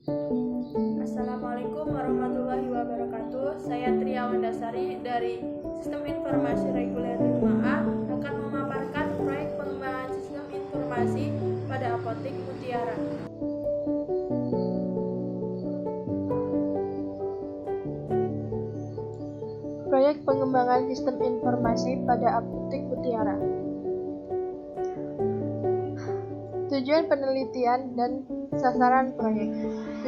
Assalamualaikum warahmatullahi wabarakatuh. Saya Triawan Dasari dari Sistem Informasi Reguler 5A akan memaparkan proyek pengembangan sistem informasi pada Apotik Mutiara. Proyek pengembangan sistem informasi pada Apotik Mutiara. Tujuan penelitian dan sasaran proyek.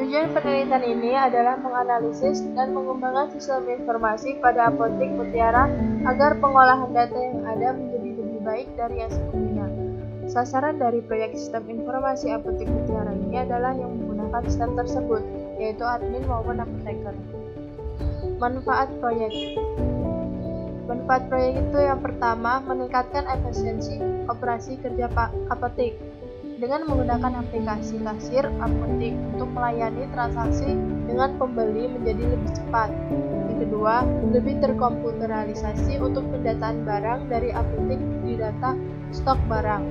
Tujuan penelitian ini adalah menganalisis dan mengembangkan sistem informasi pada Apotik Mutiara agar pengolahan data yang ada menjadi lebih baik dari yang sebelumnya. Sasaran dari proyek sistem informasi Apotik Mutiara ini adalah yang menggunakan sistem tersebut, yaitu admin maupun apoteker. Manfaat proyek. Manfaat proyek itu yang pertama, meningkatkan efisiensi operasi kerja apotik dengan menggunakan aplikasi kasir apotik untuk melayani transaksi dengan pembeli menjadi lebih cepat. Yang kedua, lebih terkomputerisasi untuk pendataan barang dari apotik di data stok barang.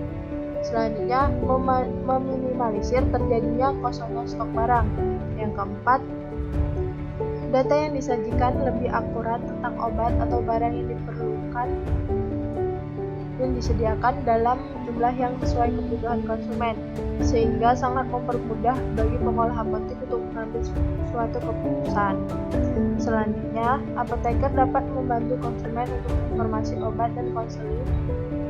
Selanjutnya, meminimalisir terjadinya kosongnya stok barang. Yang keempat, data yang disajikan lebih akurat tentang obat atau barang yang diperlukan dan disediakan dalam jumlah yang sesuai kebutuhan konsumen, sehingga sangat mempermudah bagi pengolah apotek untuk mengambil suatu keputusan. Selanjutnya, apoteker dapat membantu konsumen untuk informasi obat dan konseling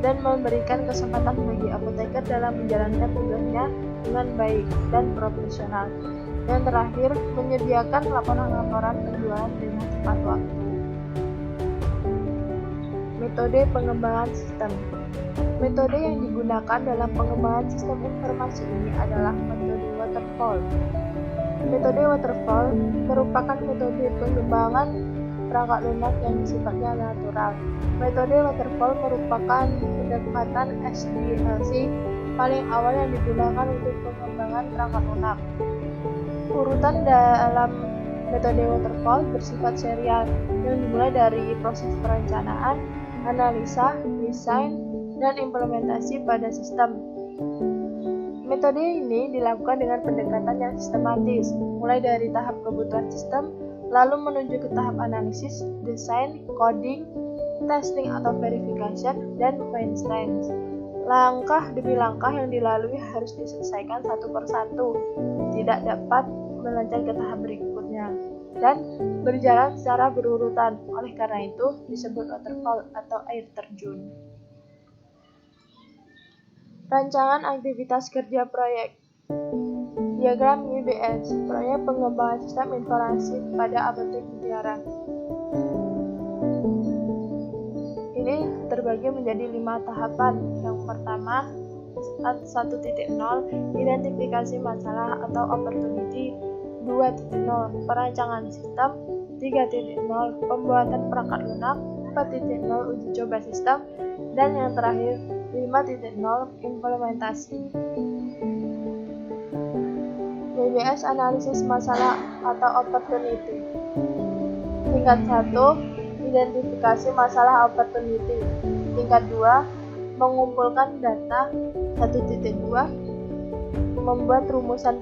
dan memberikan kesempatan bagi apoteker dalam menjalankan tugasnya dengan baik dan profesional. Yang terakhir, menyediakan laporan-laporan penjualan dengan tepat waktu. Metode pengembangan sistem. Metode yang digunakan dalam pengembangan sistem informasi ini adalah metode waterfall. Metode waterfall merupakan metode pengembangan perangkat lunak yang sifatnya natural. Metode waterfall merupakan pendekatan SDLC paling awal yang digunakan untuk pengembangan perangkat lunak. Urutan dalam metode waterfall bersifat serial yang dimulai dari proses perencanaan, analisa, desain, dan implementasi pada sistem. Metode ini dilakukan dengan pendekatan yang sistematis, mulai dari tahap kebutuhan sistem, lalu menuju ke tahap analisis, desain, coding, testing atau verification, dan maintenance. Langkah demi langkah yang dilalui harus diselesaikan satu persatu, tidak dapat meloncat ke tahap berikutnya, dan berjalan secara berurutan. Oleh karena itu, disebut waterfall atau air terjun. Rancangan aktivitas kerja proyek. Diagram WBS, proyek pengembangan sistem informasi pada Apotik Mutiara. Ini terbagi menjadi 5 tahapan. Yang pertama, 1.0, identifikasi masalah atau opportunity. 2.0, perancangan sistem. 3.0, pembuatan perangkat lunak. 4.0, uji coba sistem. Dan yang terakhir, 5.0, implementasi. WBS analisis masalah atau opportunity. Tingkat 1, identifikasi masalah opportunity. Tingkat 2, mengumpulkan data. 1.2, membuat rumusan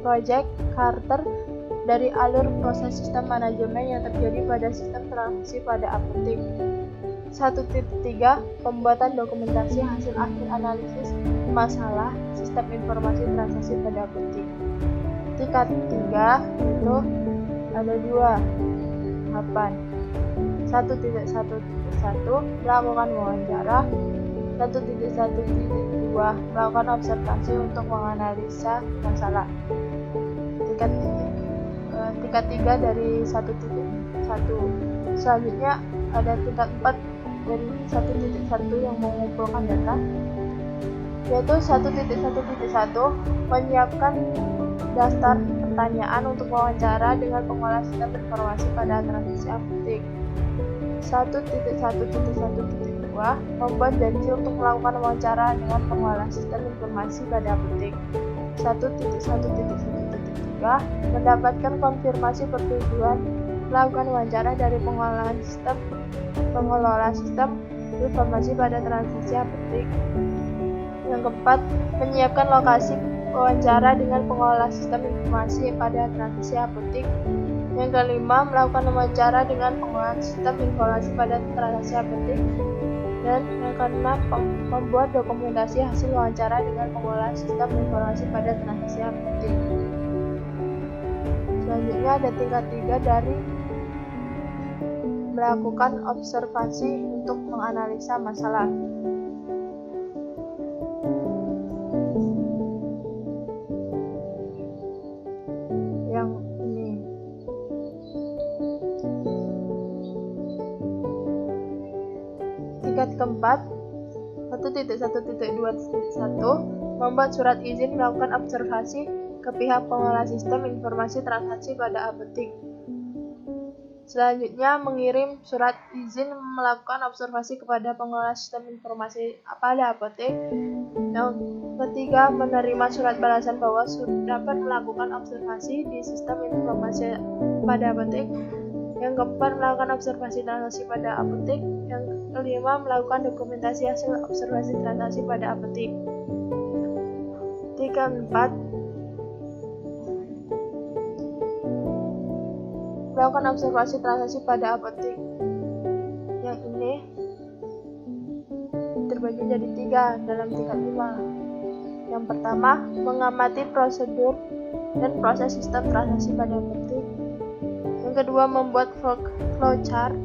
project charter dari alur proses sistem manajemen yang terjadi pada sistem transaksi pada apotek. 1.3, pembuatan dokumentasi hasil akhir analisis masalah sistem informasi transaksi pada apotek. Tingkat 3 itu ada 2 tahapan. 1.1.1, melakukan wawancara. 1.1.2, melakukan observasi untuk menganalisa masalah. Tingkat 3 dari 1.1. Selanjutnya ada tingkat 4 dari 1.1 yang mengumpulkan data, yaitu 1.1.1, menyiapkan daftar pertanyaan untuk wawancara dengan pengolah sistem informasi pada transaksi apotek. 1.1.1.2, membuat janji untuk melakukan wawancara dengan pengolah sistem informasi pada apotek. 1.1.1.3, mendapatkan konfirmasi persetujuan melakukan wawancara dari pengelola sistem informasi pada transaksi apotek. Yang keempat, menyiapkan lokasi wawancara dengan pengelola sistem informasi pada transaksi apotik. Yang kelima, melakukan wawancara dengan pengelola sistem informasi pada transaksi apotik. Dan yang keenam, membuat dokumentasi hasil wawancara dengan pengelola sistem informasi pada transaksi apotik. Selanjutnya ada tingkat 3 dari melakukan observasi untuk menganalisa masalah. Yang ini. Tingkat keempat, 1.1.2.1 membuat surat izin melakukan observasi ke pihak pengelola sistem informasi transaksi pada apotik. Selanjutnya, mengirim surat izin melakukan observasi kepada pengelola sistem informasi pada apotek. Yang ketiga, menerima surat balasan bahwa dapat melakukan observasi di sistem informasi pada apotek. Yang keempat, melakukan observasi transaksi pada apotek. Yang kelima, melakukan dokumentasi hasil observasi transaksi pada apotek. Tingkat 4, melakukan observasi transaksi pada apotek. Yang ini terbagi menjadi 3 dalam tingkat 5. Yang pertama, mengamati prosedur dan proses sistem transaksi pada apotek. Yang kedua, membuat flowchart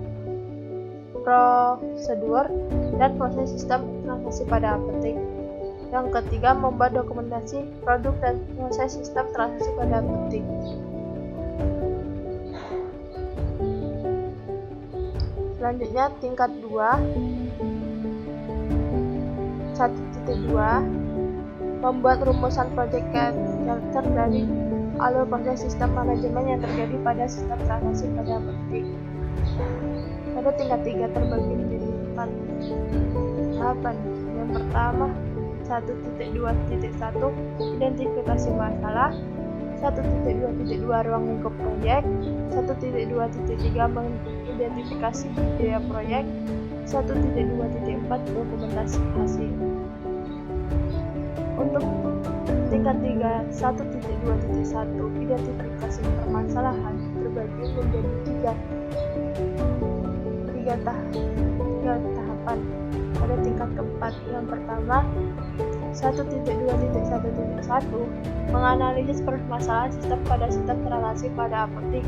prosedur dan proses sistem transaksi pada apotek. Yang ketiga, membuat dokumentasi produk dan proses sistem transaksi pada apotek. Selanjutnya tingkat 2, 1.2, membuat rumusan project character dari alur proses sistem manajemen yang terjadi pada sistem transaksi pada apotek. Pada tingkat 3 terbagi menjadi 4 tahapan. Yang pertama, 1.2.1 identifikasi masalah, 1.2.2 ruang lingkup proyek, 1.2.3 mengidentifikasi biaya proyek, 1.2.4 dokumentasi hasil. Untuk tingkat 3, 1.2.1 identifikasi permasalahan terbagi menjadi 3 tahapan. Pada tingkat keempat, yang pertama, 1.2.1.1 menganalisis permasalahan sistem pada sistem transaksi pada apotek.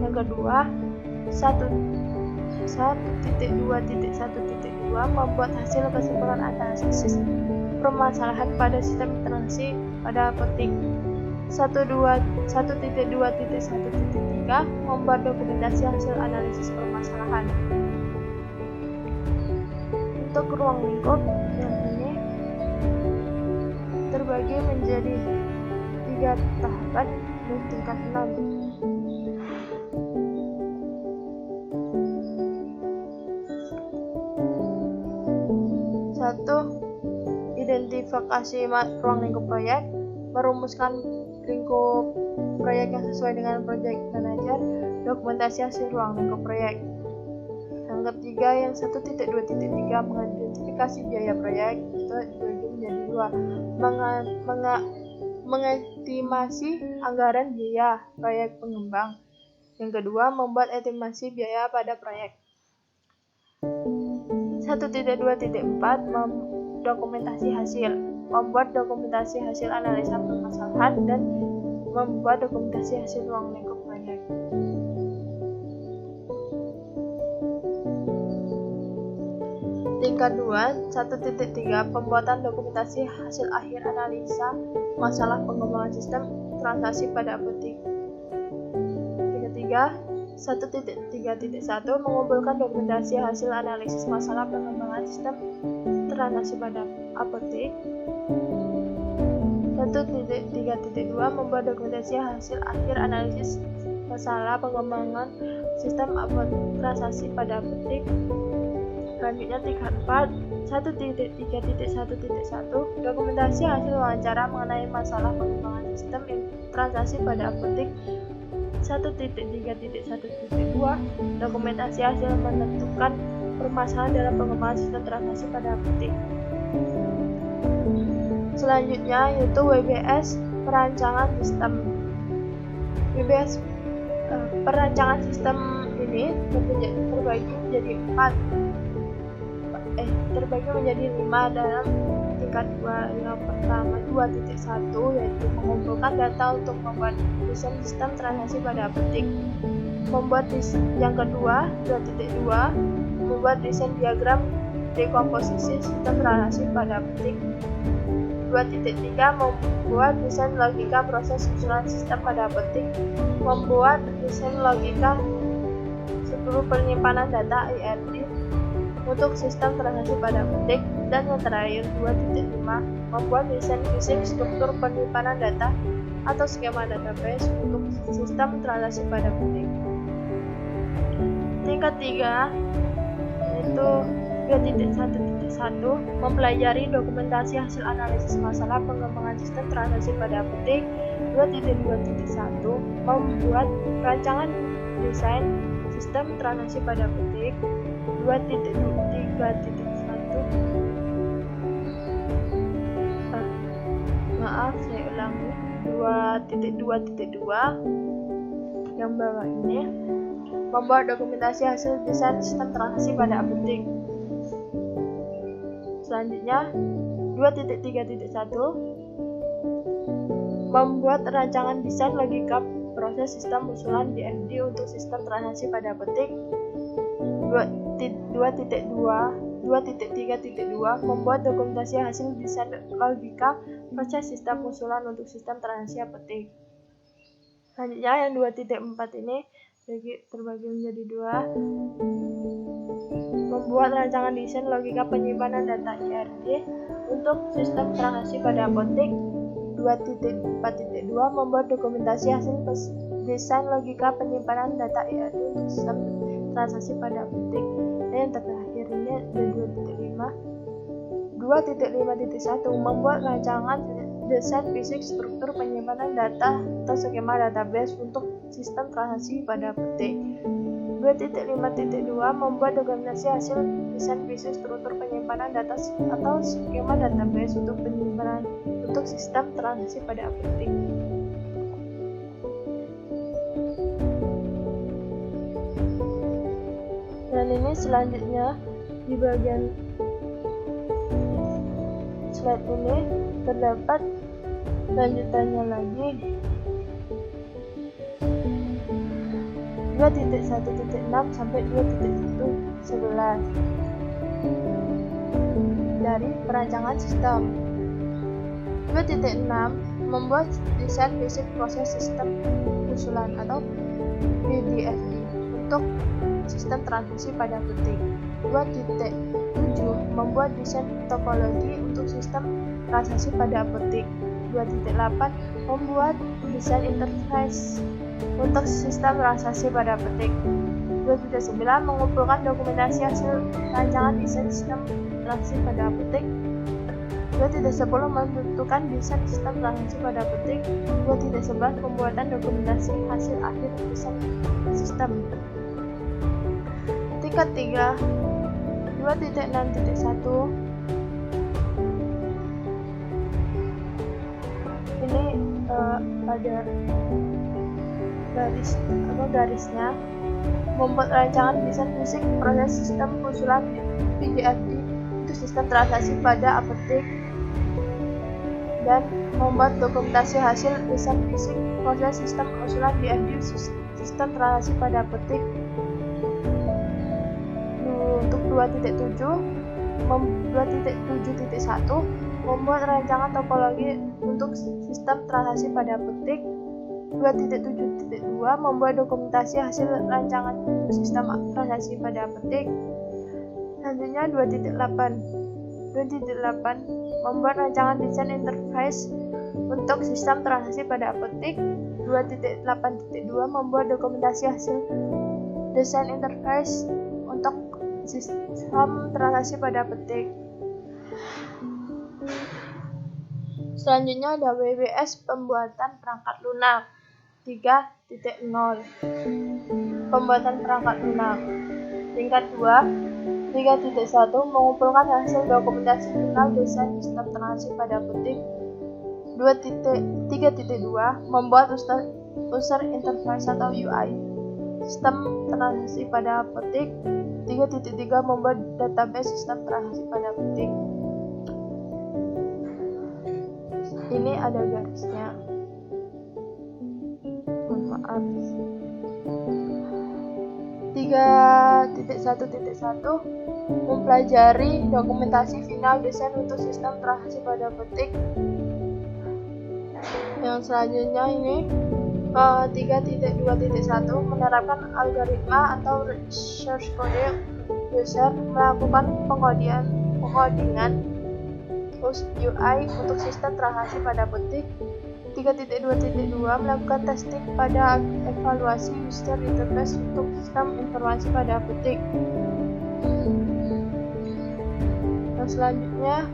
Yang kedua, 1.2.1.2 membuat hasil kesimpulan analisis permasalahan pada sistem transaksi pada apotek. 1.2.1.3 membuat dokumentasi hasil analisis permasalahan. Untuk ruang lingkup yang ini terbagi menjadi 3 tahapan dan tingkat 6. Satu, identifikasi ruang lingkup proyek, merumuskan lingkup proyek yang sesuai dengan project manager, dokumentasi hasil ruang lingkup proyek. Yang ketiga, yang 1.2.3 mengidentifikasi biaya proyek, itu dibagi menjadi 2, mengestimasi anggaran biaya proyek pengembang. Yang kedua, membuat estimasi biaya pada proyek. 1.2.4 dokumentasi hasil, membuat dokumentasi hasil analisa permasalahan dan membuat dokumentasi hasil ruang lingkup proyek. Tingkat 2, 1.3 pembuatan dokumentasi hasil akhir analisa masalah pengembangan sistem transaksi pada apotek. Tingkat 3, 1.3.1 mengumpulkan dokumentasi hasil analisis masalah pengembangan sistem transaksi pada apotek. 1.3.2 membuat dokumentasi hasil akhir analisis masalah pengembangan sistem transaksi pada apotek. Selanjutnya tingkat 4, 1.3.1.1 dokumentasi hasil wawancara mengenai masalah pengembangan sistem transaksi pada apotek. 1.3.1.2 dokumentasi hasil menentukan permasalahan dalam pengembangan sistem transaksi pada apotek. Selanjutnya yaitu WBS perancangan sistem. WBS perancangan sistem ini terbagi menjadi 5 dalam tingkat 2. Yang pertama 2.1 yaitu mengumpulkan data untuk membuat desain sistem transaksi pada apotek. Yang kedua 2.2 membuat desain diagram dekomposisi sistem transaksi pada apotek. 2.3 membuat desain logika proses susunan sistem pada apotek. Membuat desain logika seluruh penyimpanan data IRD untuk sistem transaksi pada apotek. Dan yang terakhir 2.5 membuat desain fisik struktur penyimpanan data atau skema database untuk sistem transaksi pada apotek. Tingkat 3 yaitu 2.1.1 mempelajari dokumentasi hasil analisis masalah pengembangan sistem transaksi pada apotek. 2.2.1 membuat rancangan desain sistem transaksi pada apotek. 2.3.1 saya ulangi 2.2.2 yang bawah ini membuat dokumentasi hasil desain sistem transaksi pada apotek. Selanjutnya 2.3.1 membuat rancangan desain logika proses sistem usulan DFD untuk sistem transaksi pada apotek. 2.3.2 membuat dokumentasi hasil desain logika proses sistem usulan untuk sistem transaksi apotek. Selanjutnya yang 2.4 ini terbagi menjadi 2, membuat rancangan desain logika penyimpanan data IRD untuk sistem transaksi pada apotek. 2.4.2 membuat dokumentasi hasil desain logika penyimpanan data IRD untuk sistem transaksi pada apotek. Dan yang terakhir ini ada 2.5. 2.5.1 membuat rancangan desain fisik struktur penyimpanan data atau skema database untuk sistem transaksi pada apotek. 2.5.2 membuat dokumentasi hasil desain fisik struktur penyimpanan data atau skema database untuk penyimpanan untuk sistem transaksi pada apotek. Dan ini selanjutnya di bagian slide ini terdapat lanjutannya lagi 2.1.6 sampai 2.1.11 dari perancangan sistem. 2.6 membuat desain basic proses sistem usulan atau BDFD untuk sistem transaksi pada apotek. 2.7 membuat desain topologi untuk sistem transaksi pada apotek. 2.8 membuat desain interface untuk sistem transaksi pada apotek. 2.9 mengumpulkan dokumentasi hasil rancangan desain sistem transaksi pada apotek. 2.10 menentukan desain sistem transaksi pada apotek. 2.11 pembuatan dokumentasi hasil akhir desain sistem. Tingkat 3 2.6.1 ini pada garisnya membuat rancangan desain fisik proses sistem usulan PDFD untuk sistem transaksi pada apotek dan membuat dokumentasi hasil desain fisik proses sistem usulan DFD sistem transaksi pada apotek. Untuk 2.7 2.7.1 membuat rancangan topologi untuk sistem transaksi pada apotek. 2.7.2 membuat dokumentasi hasil rancangan sistem transaksi pada apotek. Selanjutnya 2.8 membuat rancangan desain interface untuk sistem transaksi pada apotek. 2.8.2 membuat dokumentasi hasil desain interface untuk sistem transaksi pada apotek. Selanjutnya ada WBS pembuatan perangkat lunak 3.0. Pembuatan perangkat lunak tingkat 2 3.1 mengumpulkan hasil dokumentasi final desain sistem transaksi pada petik. 3.2 membuat user interface atau UI sistem transaksi pada petik. 3.3 membuat database sistem transaksi pada petik. Ini ada garisnya, mohon maaf. 3.1.1 mempelajari dokumentasi final desain untuk sistem transaksi pada petik. Yang selanjutnya ini 3.2.1 menerapkan algoritma atau research code user melakukan pengodingan UI untuk sistem transaksi pada petik. 3.2.2 melakukan testing pada evaluasi user interface untuk sistem informasi pada petik. Yang selanjutnya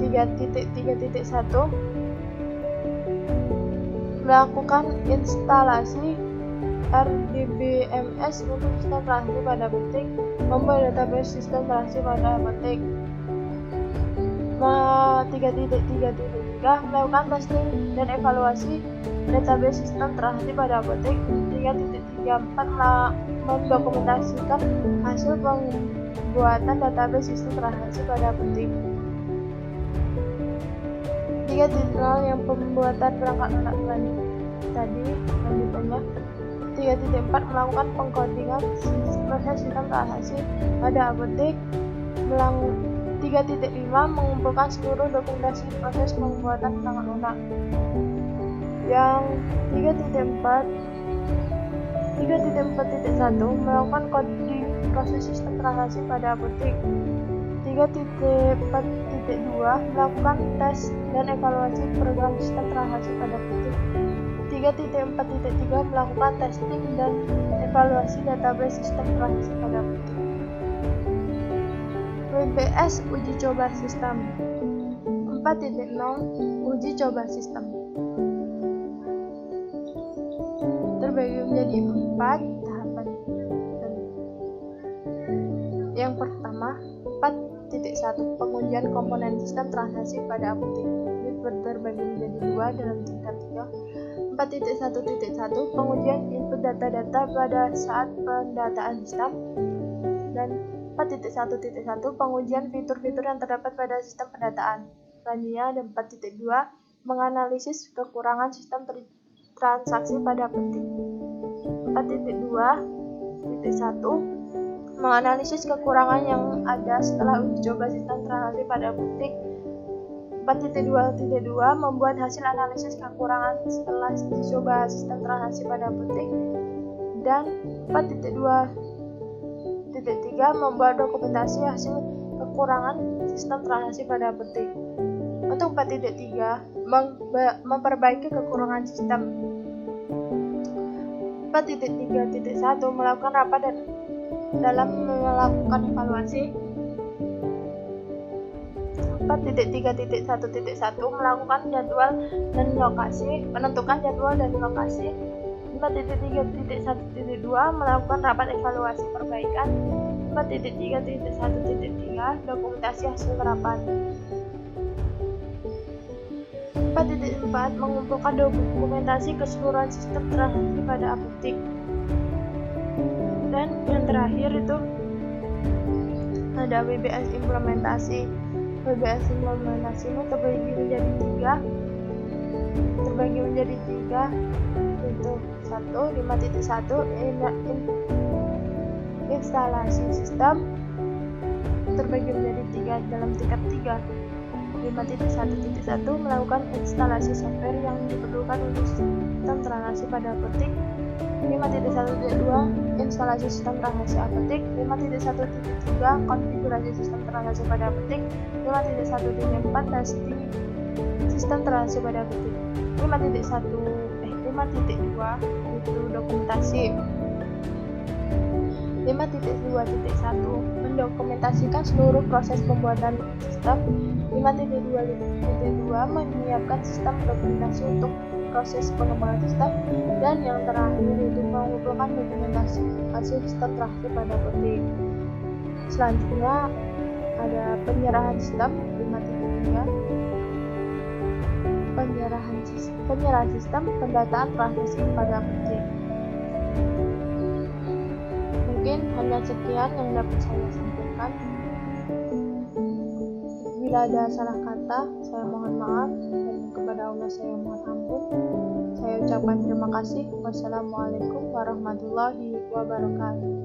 3.3.1 melakukan instalasi RDBMS untuk sistem transaksi pada petik, membuat database sistem transaksi pada petik. 3.3.3 melakukan testing dan evaluasi database sistem transaksi pada petik. 3.34 mendokumentasikan hasil pembuatan database sistem transaksi pada petik. 3.0 yang pembuatan perangkat lunak tadi. Lanjutannya 3.4 melakukan pengkodingan proses sistem transaksi pada petik. 3.5 mengumpulkan seluruh dokumentasi proses pembuatan perangkat lunak. Yang 3.4.1 melakukan coding proses sistem transaksi pada petik. 3.4.2 melakukan tes dan evaluasi program sistem transaksi pada petik. 3.4.3 melakukan testing dan evaluasi database sistem transaksi pada petik. WBS uji coba sistem. 4.0 uji coba sistem terbagi menjadi 4 tahapan. Yang pertama 4.1 pengujian komponen sistem transaksi pada apotek. Ini terbagi menjadi 2 dalam tingkat 3. 4.1.1 pengujian input data-data pada saat pendataan sistem, dan 4.1.1 pengujian fitur-fitur yang terdapat pada sistem pendataan. Selanjutnya ada 4.2 menganalisis kekurangan sistem transaksi pada petik. 4.2.1 menganalisis kekurangan yang ada setelah uji coba sistem transaksi pada petik. 4.2.2 membuat hasil analisis kekurangan setelah uji coba sistem transaksi pada petik. Dan 4.2.3 membuat dokumentasi hasil kekurangan sistem transaksi pada petik. Untuk 4.3 memperbaiki kekurangan sistem. 4.3.1 melakukan rapat dalam melakukan evaluasi. 4.3.1.1 melakukan jadwal dan lokasi, menentukan jadwal dan lokasi. 4.3.1.2 melakukan rapat evaluasi perbaikan. 4.3.1.3 dokumentasi hasil rapat. 4.4 mengumpulkan dokumentasi keseluruhan sistem transaksi pada apotek. Dan yang terakhir itu ada WBS implementasi. WBS implementasi ini terbagi menjadi 3 yaitu 1. 5.1 instalasi sistem terbagi menjadi 3 dalam tingkat 3. 5.1.1 melakukan instalasi software yang diperlukan untuk sistem transaksi pada apotek. 5.1.2 instalasi sistem transaksi apotek. 5.1.3 konfigurasi sistem transaksi pada apotek. 5.1.4 testing sistem transaksi pada apotek. 5.2 itu dokumentasi. 5.2.1 mendokumentasikan seluruh proses pembuatan sistem. 5.2.2 menyiapkan sistem dokumentasi untuk proses pengembangan sistem. Dan yang terakhir itu mengumpulkan dokumentasi hasil sistem transaksi pada apotek. Selanjutnya ada penyerahan sistem 5.3, penyerahan sistem pendataan transaksi pada apotek. Mungkin hanya sekian yang dapat saya sampaikan. Bila ada salah kata, saya mohon maaf, dan kepada Allah saya mohon ampun. Saya ucapkan terima kasih. Wassalamualaikum warahmatullahi wabarakatuh.